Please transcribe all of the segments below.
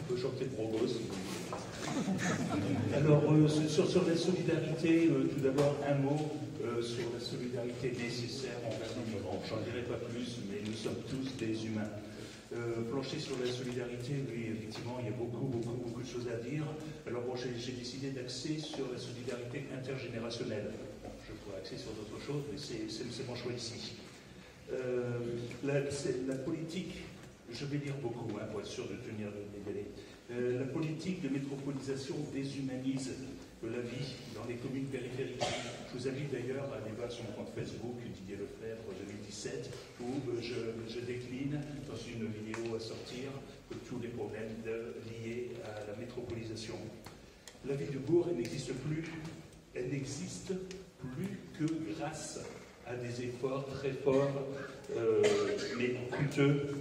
peut chanter le Brogos. Alors, sur la solidarité, tout d'abord, un mot sur la solidarité nécessaire envers les migrants. J'en dirai pas plus, mais nous sommes tous des humains. Plancher sur la solidarité, oui, effectivement, il y a beaucoup de choses à dire. Alors bon, j'ai décidé d'axer sur la solidarité intergénérationnelle. Bon, je pourrais axer sur d'autres choses, mais c'est mon choix ici. La politique, je vais dire beaucoup, pour être sûr de tenir les délais. La politique de métropolisation déshumanise la vie dans les communes périphériques. Je vous invite d'ailleurs à aller voir sur mon compte Facebook, Didier Lefebvre 2017, où je décline dans une vidéo à sortir tous les problèmes liés à la métropolisation. La vie du bourg, elle n'existe plus que grâce à des efforts très forts, mais coûteux,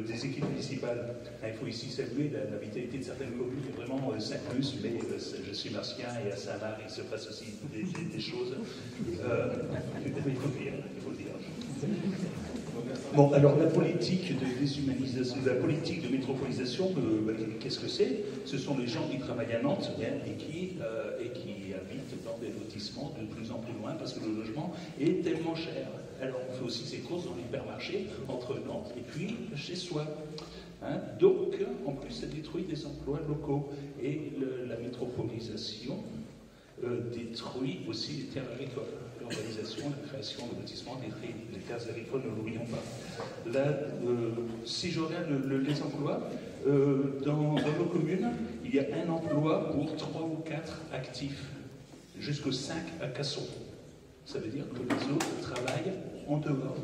des équipes municipales. Il faut ici saluer la vitalité de certaines communes, qui est vraiment 5+, mais je suis martien et à Saint-Marc, il se passe aussi des choses. Il faut le dire. Bon, alors la politique de déshumanisation, la politique de métropolisation, qu'est-ce que c'est? Ce sont les gens qui travaillent à Nantes et qui habitent dans des lotissements de plus en plus loin parce que le logement est tellement cher. Alors on fait aussi ses courses dans l'hypermarché entre Nantes et puis chez soi. Donc, en plus, ça détruit des emplois locaux. Et la métropolisation détruit aussi les terres agricoles. L'urbanisation, la création de lotissements détruit les terres agricoles, ne l'oublions pas. Là, si je regarde les emplois, dans nos communes, il y a un emploi pour 3 ou 4 actifs, jusqu'aux 5 à Casson. Ça veut dire que les autres travaillent en dehors.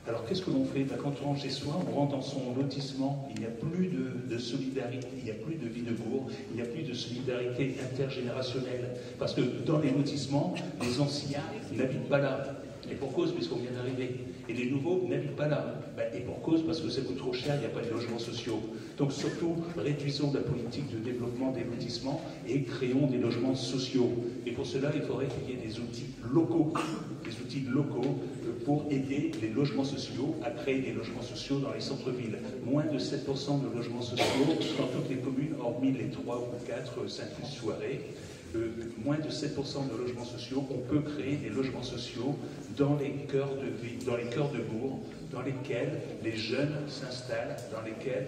Alors qu'est-ce que l'on fait? Quand on rentre chez soi, on rentre dans son lotissement, il n'y a plus de solidarité, il n'y a plus de vie de bourg, il n'y a plus de solidarité intergénérationnelle. Parce que dans les lotissements, les anciens n'habitent pas là. Et pour cause, puisqu'on vient d'arriver. Et les nouveaux n'habitent pas là. Et pour cause, parce que ça coûte trop cher, il n'y a pas de logements sociaux. Donc surtout, réduisons la politique de développement des lotissements et créons des logements sociaux. Et pour cela, il faudrait qu'il y ait des outils locaux pour aider les logements sociaux à créer des logements sociaux dans les centres-villes. Moins de 7% de logements sociaux dans toutes les communes, hormis les 3 ou 4 soirées. Moins de 7% de logements sociaux, on peut créer des logements sociaux dans les cœurs de ville, dans les cœurs de bourg, dans lesquels les jeunes s'installent, dans lesquels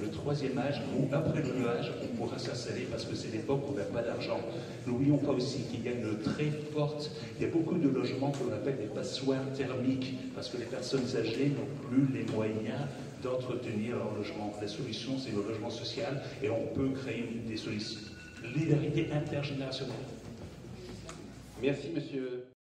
le troisième âge ou après le âge, on pourra s'installer parce que c'est l'époque où on n'a pas d'argent. N'oublions pas aussi qu'il y a il y a beaucoup de logements qu'on appelle des passoires thermiques parce que les personnes âgées n'ont plus les moyens d'entretenir leur logement. La solution, c'est le logement social et on peut créer des solutions. Solidarité intergénérationnelle. Merci, monsieur.